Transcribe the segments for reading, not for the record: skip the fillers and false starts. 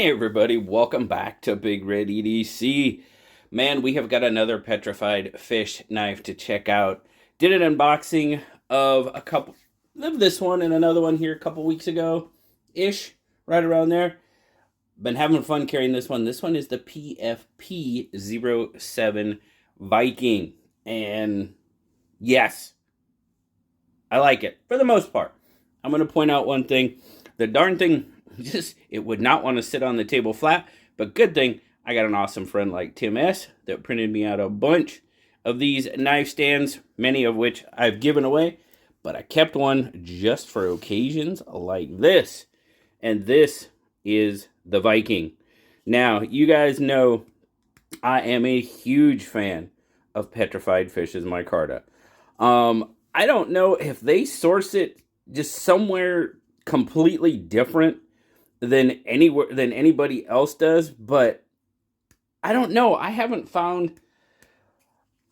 Hey everybody, welcome back to BigRedEDC. Man, we have got another petrified fish knife to check out. Did an unboxing of a couple of this one and another one here a couple weeks ago-ish, right around there. Been having fun carrying this one. This one is the PFP07 Viking. And yes, I like it for the most part. I'm going to point out one thing. The darn thing, it would not want to sit on the table flat, but good thing I got an awesome friend like Tim S. that printed me out a bunch of these knife stands, many of which I've given away, but I kept one just for occasions like this. And this is the Viking. Now, you guys know I am a huge fan of Petrified Fish's micarta. I don't know if they source it just somewhere completely different than anybody else does, but I don't know. I haven't found.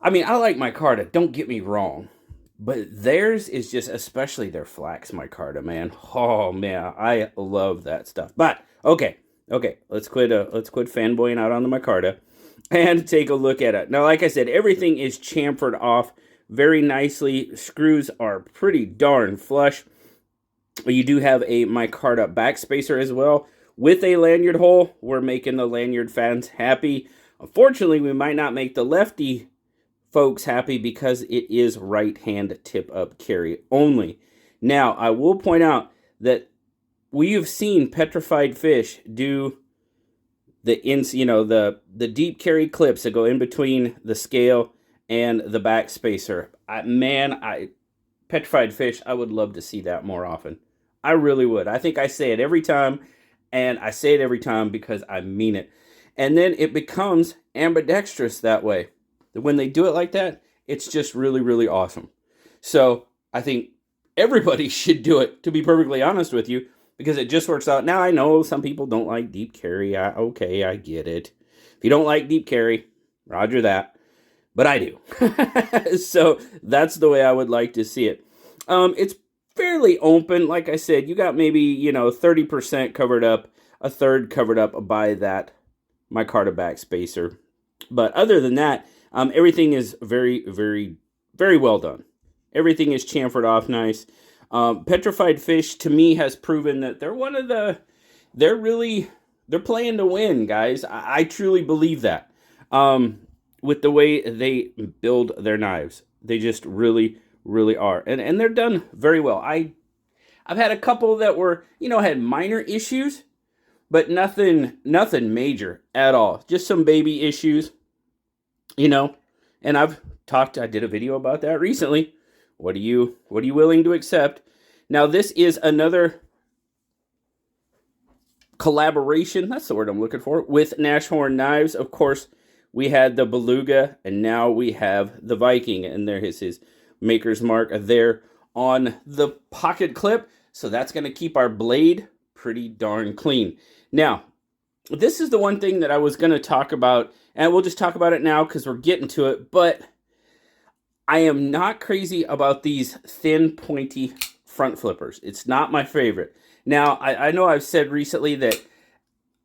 I mean, I like micarta. Don't get me wrong, but theirs is just, especially their flax micarta, man. Oh man, I love that stuff. But okay, let's quit fanboying out on the micarta and take a look at it. Now, like I said, everything is chamfered off very nicely. Screws are pretty darn flush. You do have a micarta backspacer as well with a lanyard hole. We're making the lanyard fans happy. Unfortunately, we might not make the lefty folks happy because it is right hand tip up carry only. Now, I will point out that we have seen Petrified Fish do the deep carry clips that go in between the scale and the backspacer. Petrified Fish, I would love to see that more often. I really would. I think I say it every time, and I say it every time because I mean it. And then it becomes ambidextrous that way. When they do it like that, it's just really, really awesome. So I think everybody should do it, to be perfectly honest with you, because it just works out. Now, I know some people don't like deep carry. Okay, I get it. If you don't like deep carry, roger that. But I do. So that's the way I would like to see it. It's fairly open. Like I said, you got maybe, 30% covered up, a third covered up by that micarta backspacer. But other than that, everything is very, very, very well done. Everything is chamfered off nice. Petrified Fish, to me, has proven that they're they're playing to win, guys. I truly believe that. With the way they build their knives. They just really, really are. And they're done very well. I've had a couple that were, had minor issues, but nothing major at all. Just some baby issues, and I did a video about that recently. What are you willing to accept? Now, this is another collaboration, that's the word I'm looking for, with Nashorn Knives. Of course, we had the Beluga, and now we have the Viking, and there is his maker's mark there on the pocket clip. So that's going to keep our blade pretty darn clean. Now, this is the one thing that I was going to talk about, and we'll just talk about it now because we're getting to it, but I am not crazy about these thin, pointy front flippers. It's not my favorite. Now, I know I've said recently that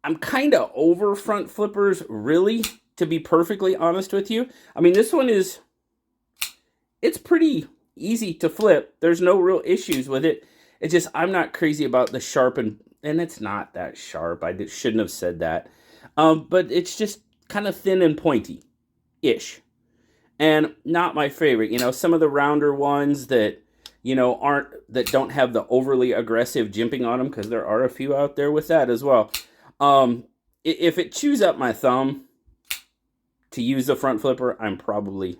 I'm kind of over front flippers, really, to be perfectly honest with you. I mean, this one it's pretty easy to flip. There's no real issues with it. It's just, I'm not crazy about the sharp, and it's not that sharp. I shouldn't have said that. But it's just kind of thin and pointy-ish. And not my favorite. Some of the rounder ones that, that don't have the overly aggressive jimping on them, because there are a few out there with that as well. If it chews up my thumb to use the front flipper, I'm probably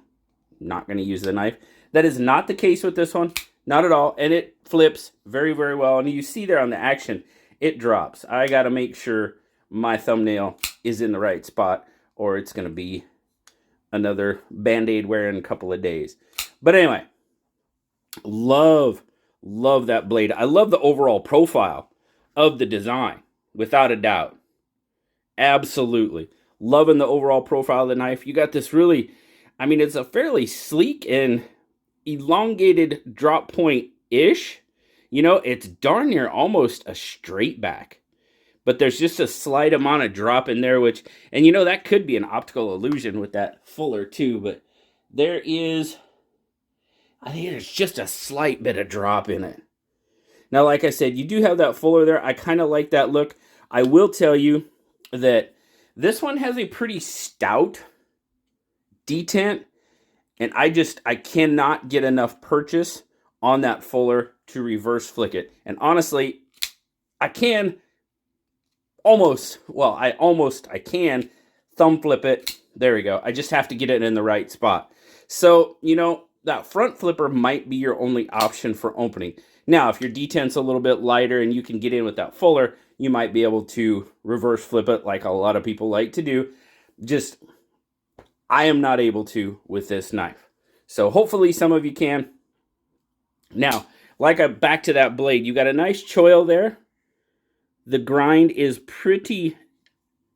not going to use the knife. That is not the case with this one. Not at all. And it flips very, very well. And you see there on the action, it drops. I got to make sure my thumbnail is in the right spot, or it's going to be another Band-Aid wearing a couple of days. But anyway, love that blade. I love the overall profile of the design, without a doubt. Absolutely. Loving the overall profile of the knife. You got this really, it's a fairly sleek and elongated drop point-ish. It's darn near almost a straight back. but there's just a slight amount of drop in there, which, and you know, that could be an optical illusion with that fuller too, but there is, I think there's just a slight bit of drop in it. Now, like I said, you do have that fuller there. I kind of like that look. I will tell you that this one has a pretty stout detent, and I cannot get enough purchase on that fuller to reverse flick it. And honestly, I can I can thumb flip it. There we go. I just have to get it in the right spot. So, you know, that front flipper might be your only option for opening. Now, if your detent's a little bit lighter and you can get in with that fuller, you might be able to reverse flip it like a lot of people like to do. Just, I am not able to with this knife. So hopefully some of you can. Now, back to that blade, you got a nice choil there. The grind is pretty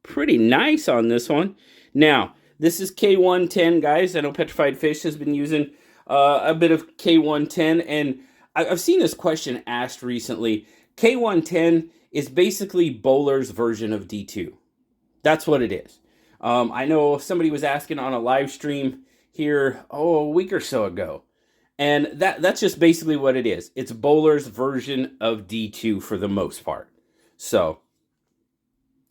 nice on this one. Now, this is K110, guys. I know Petrified Fish has been using a bit of K110, and I've seen this question asked recently. K110 is basically Bowler's version of D2. That's what it is. I know somebody was asking on a live stream here, a week or so ago. And that's just basically what it is. It's Bowler's version of D2 for the most part. So,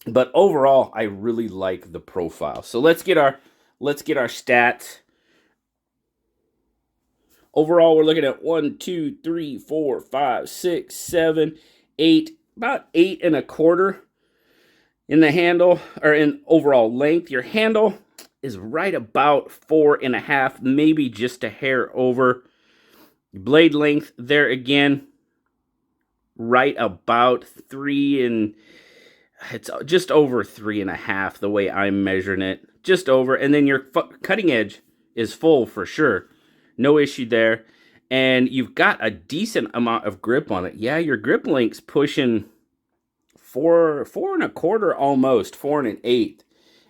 but overall, I really like the profile. So let's get our stats. Overall, we're looking at 1, 2, 3, 4, 5, 6, 7, 8, about 8 1/4 in the handle, or in overall length. Your handle is right about 4 1/2, maybe just a hair over. Blade length there again, right about 3, and it's just over 3 1/2 the way I'm measuring it, just over. And then your cutting edge is full for sure. No issue there. And you've got a decent amount of grip on it. Yeah, your grip length's pushing 4 1/4 almost, 4 1/8.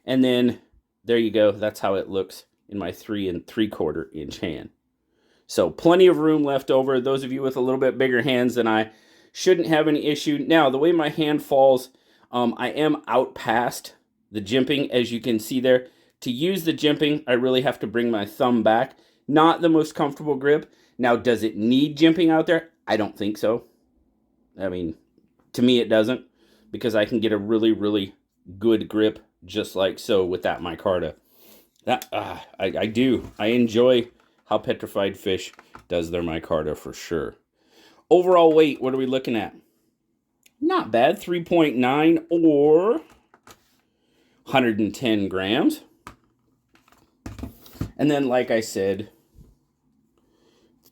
And then there you go. That's how it looks in my 3 3/4 inch hand. So plenty of room left over. Those of you with a little bit bigger hands than I shouldn't have any issue. Now, the way my hand falls, I am out past the jimping, as you can see there. To use the jimping, I really have to bring my thumb back. Not the most comfortable grip. Now, does it need jimping out there? I don't think so. I mean, to me it doesn't, because I can get a really good grip just like so with that micarta. I do. I enjoy how Petrified Fish does their micarta for sure. Overall weight, what are we looking at? Not bad, 3.9 or 110 grams. And then, like I said,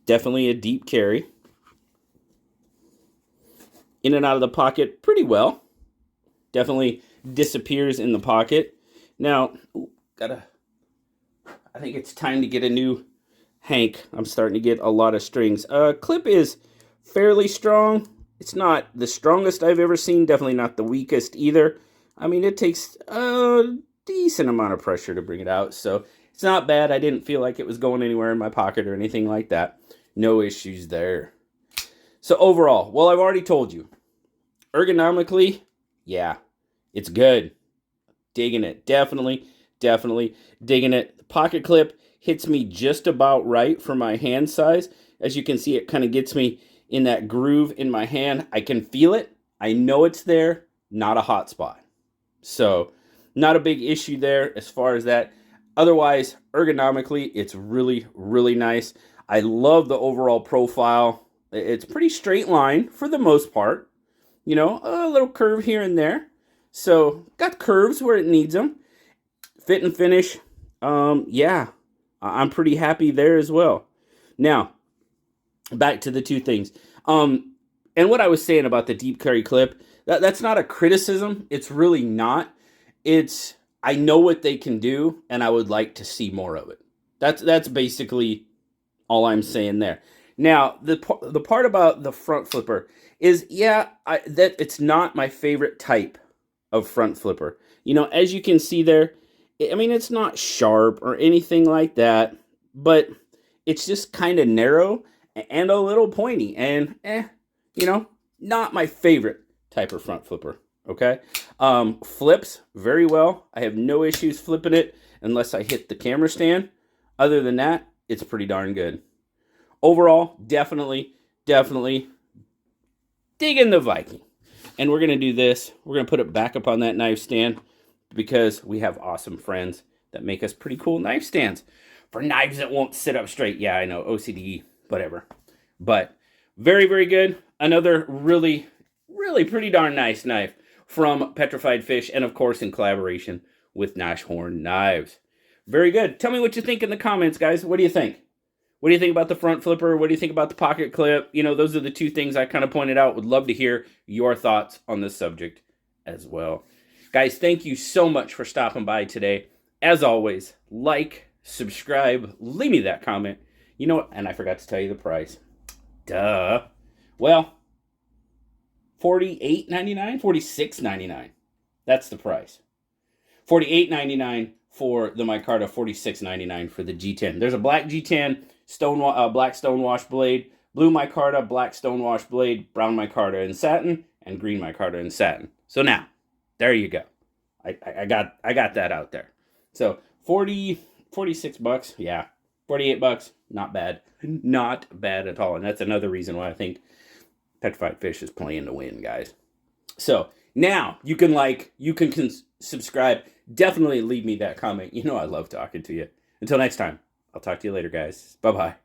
definitely a deep carry. In and out of the pocket pretty well. Definitely disappears in the pocket. Now, I think it's time to get a new hank. I'm starting to get a lot of strings. Clip is fairly strong. It's not the strongest I've ever seen. Definitely not the weakest either. I mean, it takes a decent amount of pressure to bring it out. So it's not bad. I didn't feel like it was going anywhere in my pocket or anything like that. No issues there. So overall, well, I've already told you. Ergonomically, yeah, it's good. Digging it. Definitely digging it. The pocket clip hits me just about right for my hand size. As you can see, it kind of gets me in that groove in my hand. I can feel it. I know it's there. Not a hot spot. So, not a big issue there as far as that. Otherwise, ergonomically, it's really nice. I love the overall profile. It's pretty straight line for the most part. You know, a little curve here and there. So, got curves where it needs them. Fit and finish, yeah, I'm pretty happy there as well. Now, back to the two things. And what I was saying about the deep carry clip, that's not a criticism. It's really not. It's, I know what they can do, and I would like to see more of it. That's basically all I'm saying there. Now, the part about the front flipper is, yeah, that it's not my favorite type of front flipper. You know, as you can see there, I mean, it's not sharp or anything like that, but it's just kind of narrow and a little pointy, and you know, not my favorite type of front flipper. Okay. Flips very well. I have no issues flipping it unless I hit the camera stand. Other than that, it's pretty darn good. Overall, definitely digging the Viking. And we're going to do this. We're going to put it back up on that knife stand because we have awesome friends that make us pretty cool knife stands for knives that won't sit up straight. Yeah, I know, OCD, whatever. But very, very good. Another really pretty darn nice knife from Petrified Fish, and of course in collaboration with Nashorn Knives. Very good. Tell me what you think in the comments, guys. What do you think? What do you think about the front flipper? What do you think about the pocket clip? You know, those are the two things I kind of pointed out. Would love to hear your thoughts on this subject as well. Guys, thank you so much for stopping by today. As always, like, subscribe, leave me that comment. You know what? And I forgot to tell you the price. Duh. Well, $48.99, $46.99. That's the price. $48.99 for the micarta, $46.99 for the G10. There's a black G10, black stonewash blade, blue micarta, black stonewash blade, brown micarta in satin, and green micarta in satin. So now, there you go. I got that out there. So 46 bucks, yeah. 48 bucks, not bad. Not bad at all. And that's another reason why I think Petrified Fish is playing to win, guys. So now you can subscribe. Definitely leave me that comment. You know I love talking to you. Until next time, I'll talk to you later, guys. Bye-bye.